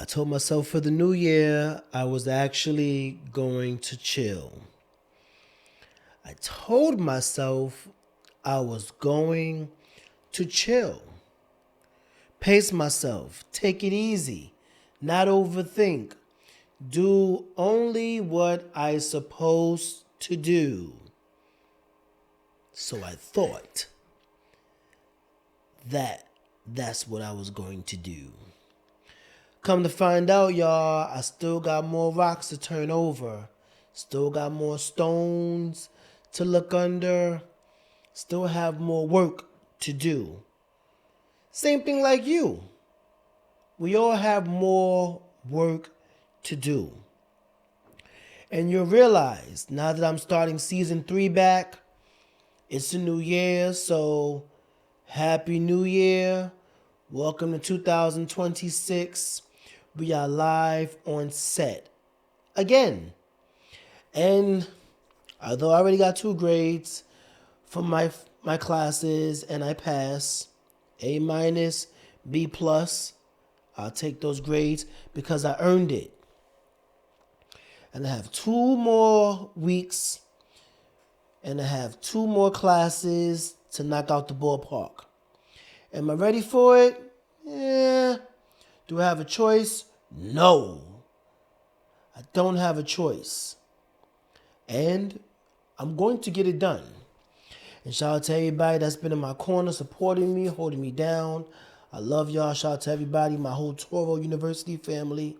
I told myself for the new year I was actually going to chill. I told myself I was going to chill. Pace myself, take it easy, not overthink. Do only what I supposed to do. So I thought that that's what I was going to do. Come to find out, y'all, I still got more rocks to turn over. Still got more stones to look under. Still have more work to do. Same thing like you. We all have more work to do. And you'll realize, now that I'm starting season 3 back, it's a new year, so Happy New Year. Welcome to 2026. We are live on set again. And although I already got 2 grades from my classes and I pass, A minus, B plus, I'll take those grades because I earned it. And I have 2 more weeks and I have 2 more classes to knock out the ballpark. Am I ready for it? Yeah. Do I have a choice? No. I don't have a choice. And I'm going to get it done. And shout out to everybody that's been in my corner, supporting me, holding me down. I love y'all. Shout out to everybody, my whole Toro University family.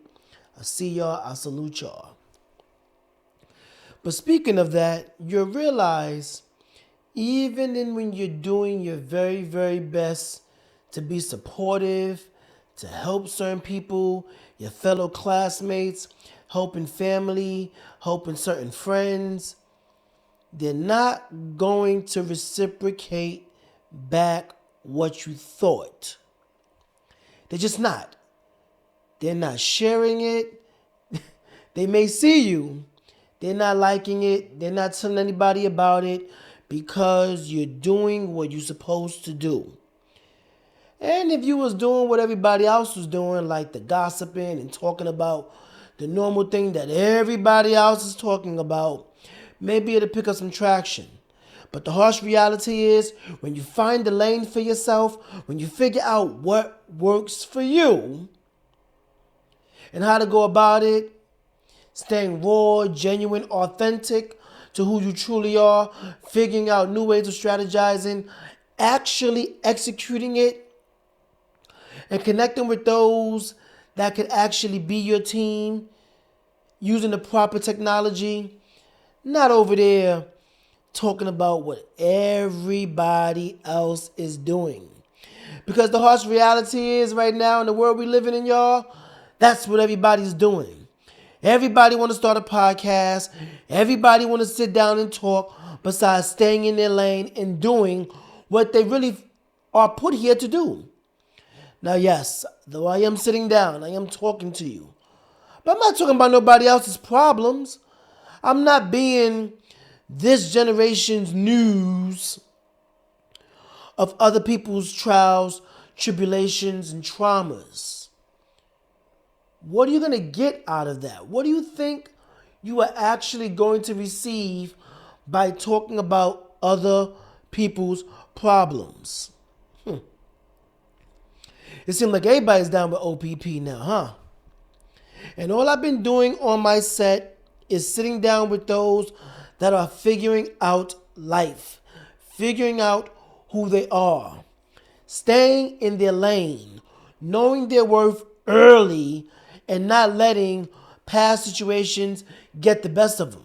I see y'all. I salute y'all. But speaking of that, you'll realize even when you're doing your very, very best to be supportive, to help certain people, your fellow classmates, helping family, helping certain friends, they're not going to reciprocate back what you thought. They're just not. They're not sharing it. They may see you. They're not liking it. They're not telling anybody about it because you're doing what you're supposed to do. And if you was doing what everybody else was doing, like the gossiping and talking about the normal thing that everybody else is talking about, maybe it'll pick up some traction. But the harsh reality is, when you find the lane for yourself, when you figure out what works for you and how to go about it, staying raw, genuine, authentic to who you truly are, figuring out new ways of strategizing, actually executing it, and connecting with those that could actually be your team using the proper technology, not over there talking about what everybody else is doing. Because the harsh reality is right now in the world we living in, y'all, that's what everybody's doing. Everybody want to start a podcast. Everybody want to sit down and talk besides staying in their lane and doing what they really are put here to do. Now, yes, though I am sitting down, I am talking to you. But I'm not talking about nobody else's problems. I'm not being this generation's news of other people's trials, tribulations, and traumas. What are you going to get out of that? What do you think you are actually going to receive by talking about other people's problems? It seems like everybody's down with OPP now, huh? And all I've been doing on my set is sitting down with those that are figuring out life, figuring out who they are, staying in their lane, knowing their worth early, and not letting past situations get the best of them.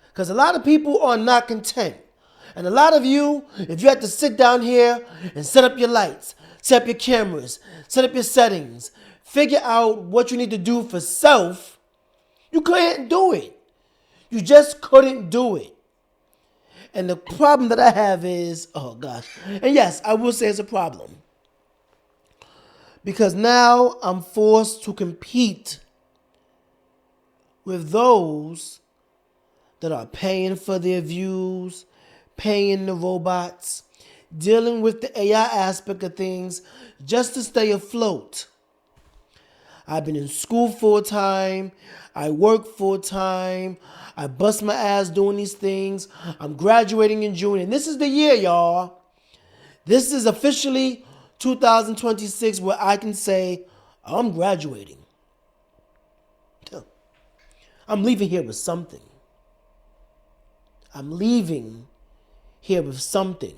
Because a lot of people are not content. And a lot of you, if you had to sit down here and set up your lights, set up your cameras, set up your settings, figure out what you need to do for self, you couldn't do it. You just couldn't do it. And the problem that I have is, oh gosh, and yes, I will say it's a problem. Because now I'm forced to compete with those that are paying for their views, paying the robots, dealing with the AI aspect of things just to stay afloat. I've been in school full time. I work full time. I bust my ass doing these things. I'm graduating in June. And this is the year, y'all. This is officially 2026 where I can say I'm graduating. I'm leaving here with something. I'm leaving here with something.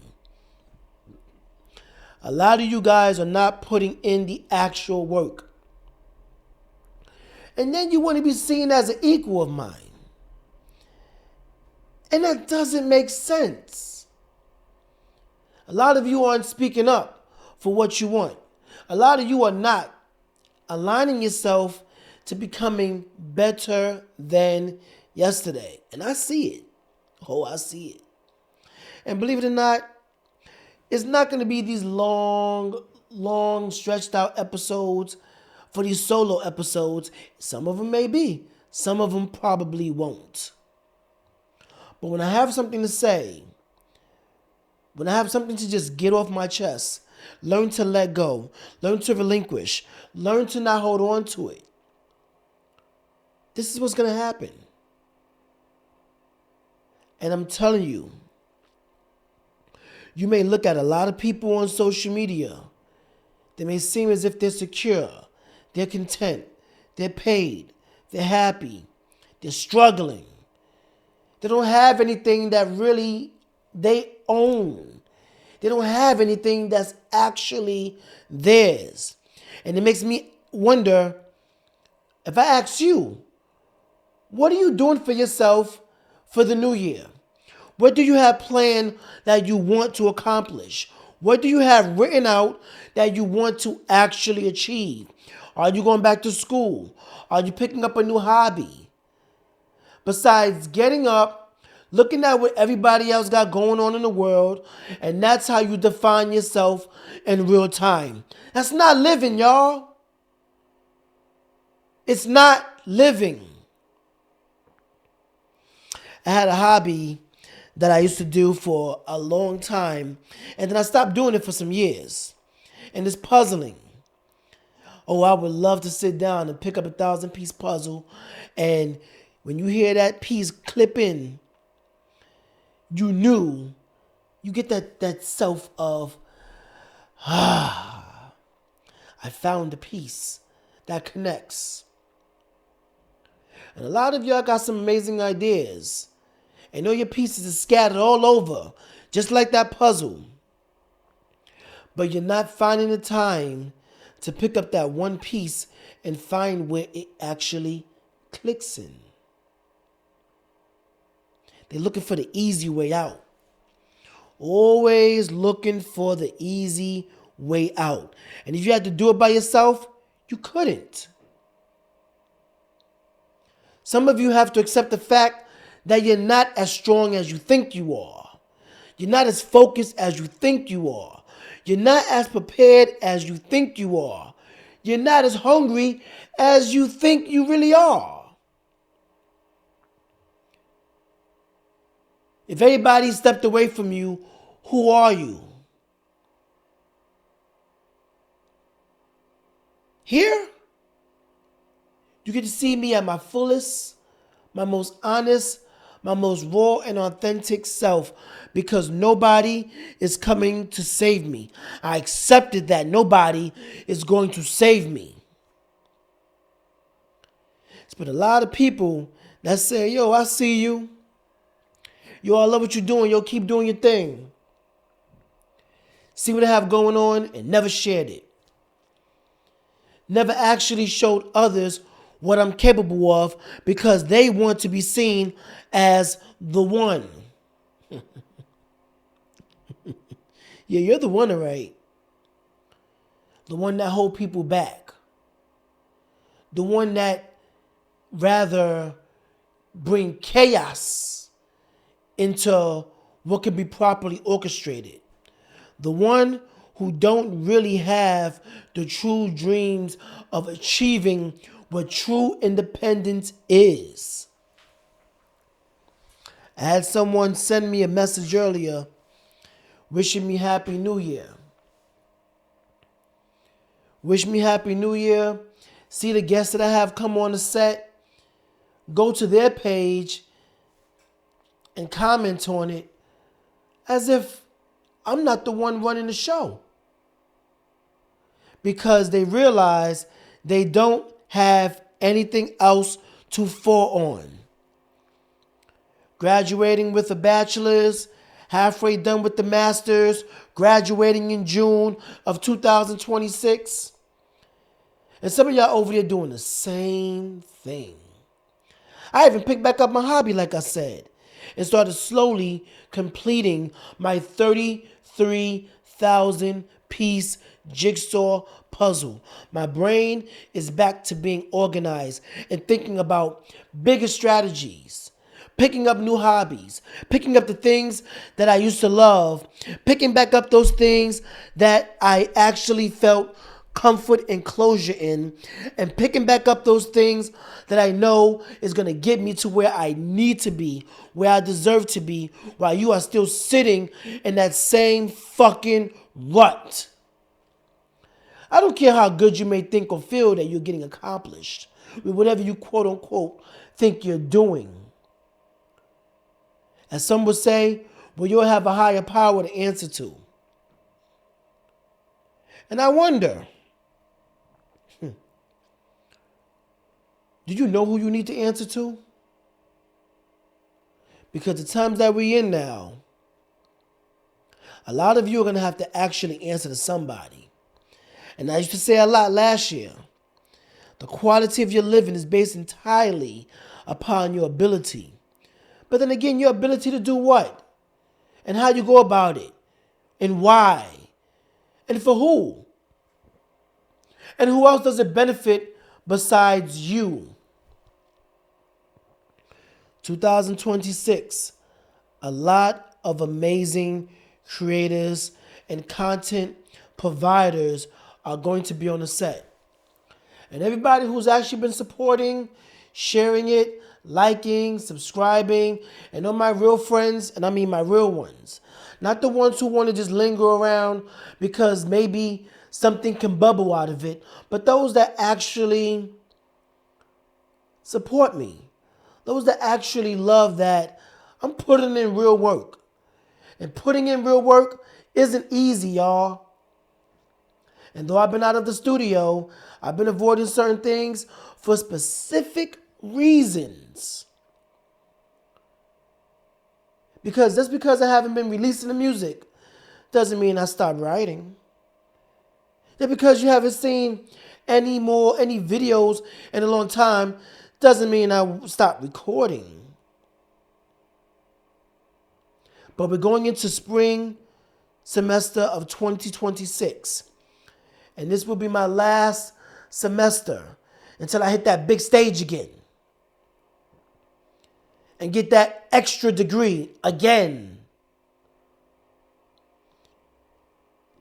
A lot of you guys are not putting in the actual work. And then you want to be seen as an equal of mine. And that doesn't make sense. A lot of you aren't speaking up for what you want. A lot of you are not aligning yourself to becoming better than yesterday. And I see it. Oh, I see it. And believe it or not, it's not going to be these long stretched out episodes for these solo episodes. Some of them may be. Some of them probably won't. But when I have something to say, when I have something to just get off my chest, learn to let go, learn to relinquish, learn to not hold on to it, this is what's going to happen. And I'm telling you, you may look at a lot of people on social media. They may seem as if they're secure, they're content, they're paid, they're happy, they're struggling. They don't have anything that really they own. They don't have anything that's actually theirs. And it makes me wonder, if I ask you, what are you doing for yourself for the new year? What do you have planned that you want to accomplish? What do you have written out that you want to actually achieve? Are you going back to school? Are you picking up a new hobby? Besides getting up, looking at what everybody else got going on in the world, and that's how you define yourself in real time. That's not living, y'all. It's not living. I had a hobby that I used to do for a long time, and then I stopped doing it for some years. And it's puzzling. Oh, I would love to sit down and pick up a 1,000-piece puzzle, and when you hear that piece clip in, you get that self of, I found the piece that connects. And a lot of y'all got some amazing ideas. And know your pieces are scattered all over, just like that puzzle. But you're not finding the time to pick up that one piece and find where it actually clicks in. They're looking for the easy way out. Always looking for the easy way out. And if you had to do it by yourself, you couldn't. Some of you have to accept the fact that you're not as strong as you think you are. You're not as focused as you think you are. You're not as prepared as you think you are. You're not as hungry as you think you really are. If everybody stepped away from you, who are you? Here, you get to see me at my fullest, my most honest, my most raw and authentic self, because nobody is coming to save me. I accepted that nobody is going to save me. But a lot of people that say, yo, I see you. Yo, I love what you're doing. Yo, keep doing your thing. See what I have going on and never shared it. Never actually showed others what I'm capable of because they want to be seen as the one. Yeah, you're the one, all right. The one that hold people back. The one that rather bring chaos into what can be properly orchestrated. The one who don't really have the true dreams of achieving what true independence is. I had someone send me a message earlier wishing me Happy New Year. Wish me Happy New Year, see the guests that I have come on the set, go to their page and comment on it as if I'm not the one running the show. Because they realize they don't have anything else to fall on. Graduating with a bachelor's, halfway done with the master's, graduating in June of 2026. And some of y'all over there doing the same thing. I even picked back up my hobby, like I said, and started slowly completing my 33,000 piece jigsaw puzzle. My brain is back to being organized and thinking about bigger strategies, picking up new hobbies, picking up the things that I used to love, picking back up those things that I actually felt comfort and closure in, and picking back up those things that I know is going to get me to where I need to be, where I deserve to be, while you are still sitting in that same fucking rut. I don't care how good you may think or feel that you're getting accomplished with whatever you quote unquote think you're doing. As some would say, well, you'll have a higher power to answer to. And I wonder, do you know who you need to answer to? Because the times that we're in now, a lot of you are going to have to actually answer to somebody. And I used to say a lot last year, the quality of your living is based entirely upon your ability. But then again, your ability to do what? And how you go about it? And why? And for who? And who else does it benefit besides you? 2026, a lot of amazing creators and content providers are going to be on the set. And everybody who's actually been supporting, sharing it, liking, subscribing, and all my real friends, and I mean my real ones, not the ones who want to just linger around because maybe something can bubble out of it, but those that actually support me, those that actually love that I'm putting in real work. And putting in real work isn't easy, y'all. And though I've been out of the studio, I've been avoiding certain things for specific reasons. Because just because I haven't been releasing the music doesn't mean I stopped writing. Just because you haven't seen any videos in a long time doesn't mean I stopped recording. But we're going into spring semester of 2026. And this will be my last semester until I hit that big stage again. And get that extra degree again.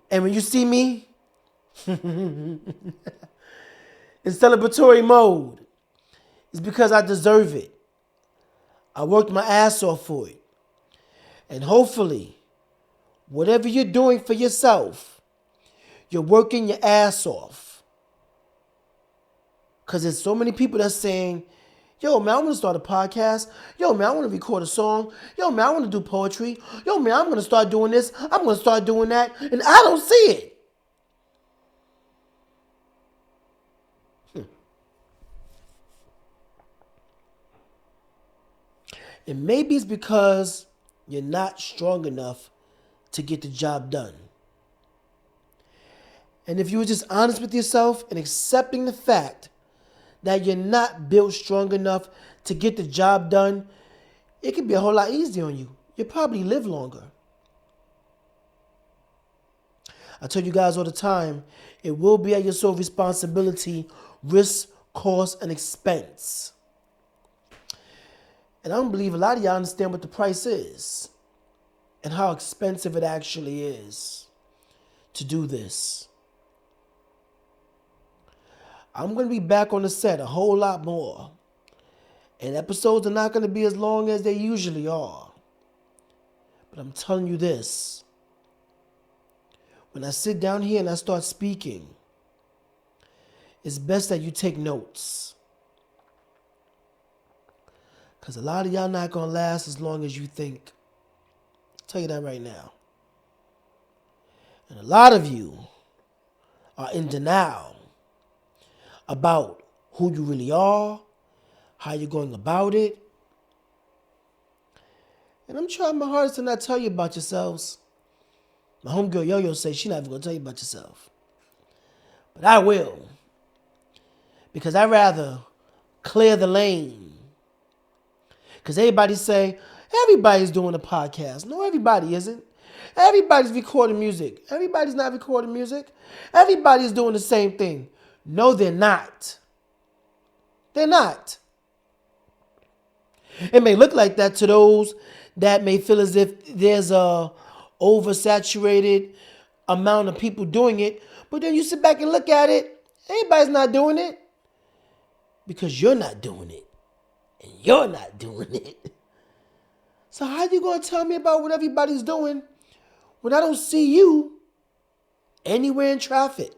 And when you see me in celebratory mode, it's because I deserve it. I worked my ass off for it. And hopefully, whatever you're doing for yourself, you're working your ass off. Because there's so many people that's saying, yo, man, I want to start a podcast. Yo, man, I want to record a song. Yo, man, I want to do poetry. Yo, man, I'm going to start doing this. I'm going to start doing that. And I don't see it. And maybe it's because you're not strong enough to get the job done. And if you were just honest with yourself and accepting the fact that you're not built strong enough to get the job done, it could be a whole lot easier on you. You'll probably live longer. I tell you guys all the time, it will be at your sole responsibility, risk, cost, and expense. And I don't believe a lot of y'all understand what the price is and how expensive it actually is to do this. I'm going to be back on the set a whole lot more. And episodes are not going to be as long as they usually are. But I'm telling you this. When I sit down here and I start speaking, it's best that you take notes. Because a lot of y'all not going to last as long as you think. I'll tell you that right now. And a lot of you are in denial about who you really are, how you're going about it. And I'm trying my hardest to not tell you about yourselves. My homegirl Yo-Yo says she's not even going to tell you about yourself. But I will. Because I'd rather clear the lane. Because everybody say, everybody's doing a podcast. No, everybody isn't. Everybody's recording music. Everybody's not recording music. Everybody's doing the same thing. No, they're not. They're not. It may look like that to those that may feel as if there's a oversaturated amount of people doing it. But then you sit back and look at it. Everybody's not doing it. Because you're not doing it. And you're not doing it. So how you going to tell me about what everybody's doing when I don't see you anywhere in traffic?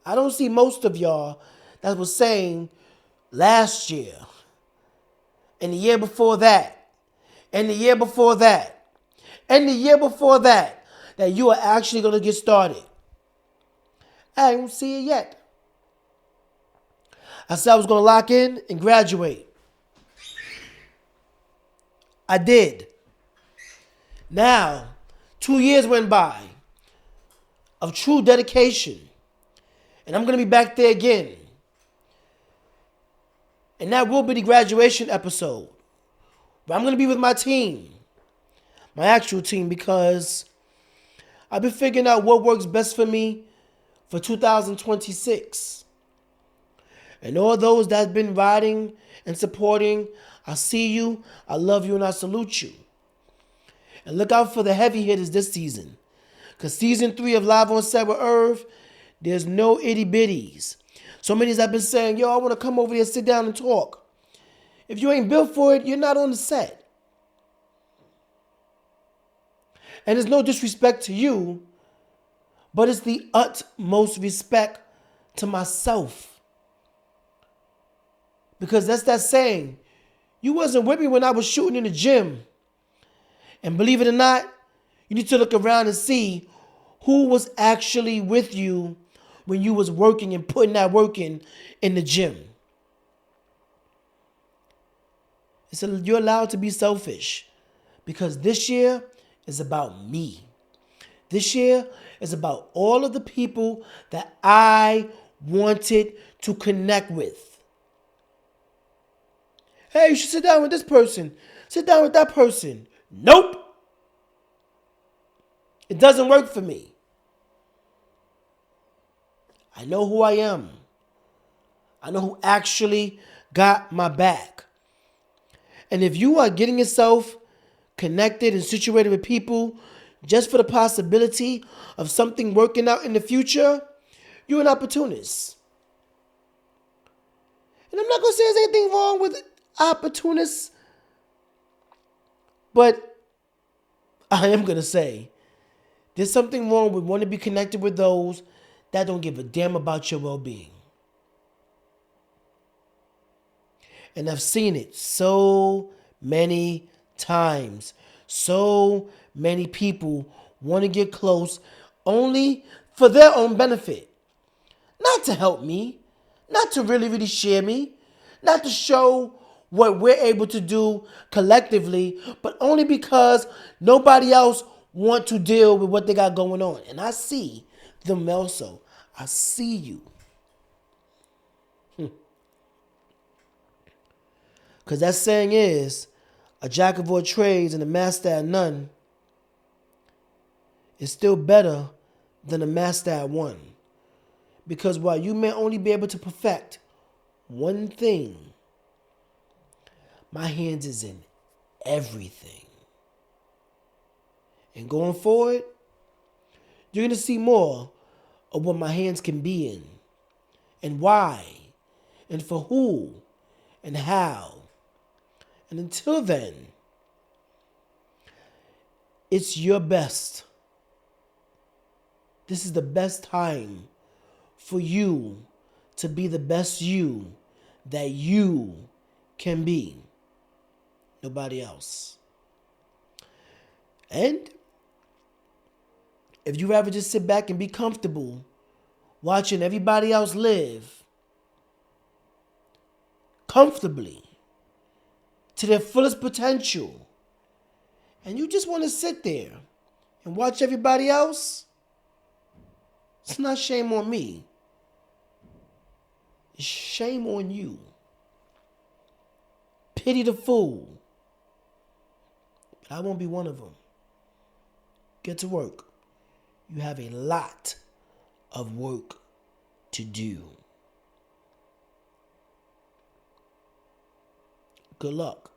I don't see most of y'all that was saying last year and the year before that and the year before that and the year before that you are actually going to get started. I don't see it yet. I said I was going to lock in and graduate. I did. Now, 2 years went by of true dedication. And I'm going to be back there again. And that will be the graduation episode. But I'm going to be with my team. My actual team, because I've been figuring out what works best for me for 2026. And all those that have been riding and supporting, I see you, I love you, and I salute you. And look out for the heavy hitters this season. Because season 3 of Live On Set With Irv, there's no itty bitties. So many have been saying, yo, I want to come over here, sit down and talk. If you ain't built for it, you're not on the set. And there's no disrespect to you, but it's the utmost respect to myself. Because that's that saying, you wasn't with me when I was shooting in the gym. And believe it or not, you need to look around and see who was actually with you when you was working and putting that work in the gym. You're allowed to be selfish because this year is about me. This year is about all of the people that I wanted to connect with. Hey, you should sit down with this person. Sit down with that person. Nope. It doesn't work for me. I know who I am. I know who actually got my back. And if you are getting yourself connected and situated with people just for the possibility of something working out in the future, you're an opportunist. And I'm not going to say there's anything wrong with opportunists, but I am going to say there's something wrong with wanting to be connected with those that don't give a damn about your well-being. And I've seen it so many times. So many people want to get close only for their own benefit. Not to help me. Not to really share me. Not to show what we're able to do collectively, but only because nobody else want to deal with what they got going on. And I see them also. I see you. Because that saying is, a jack of all trades and a master at none is still better than a master at one. Because while you may only be able to perfect one thing, my hands is in everything. And going forward, you're going to see more of what my hands can be in, and why, and for who, and how. And until then, it's your best This is the best time for you to be the best you that you can be. Nobody else. And if you rather just sit back and be comfortable watching everybody else live comfortably to their fullest potential, and you just want to sit there and watch everybody else, it's not shame on me. It's shame on you. Pity the fool. But I won't be one of them. Get to work. You have a lot of work to do. Good luck.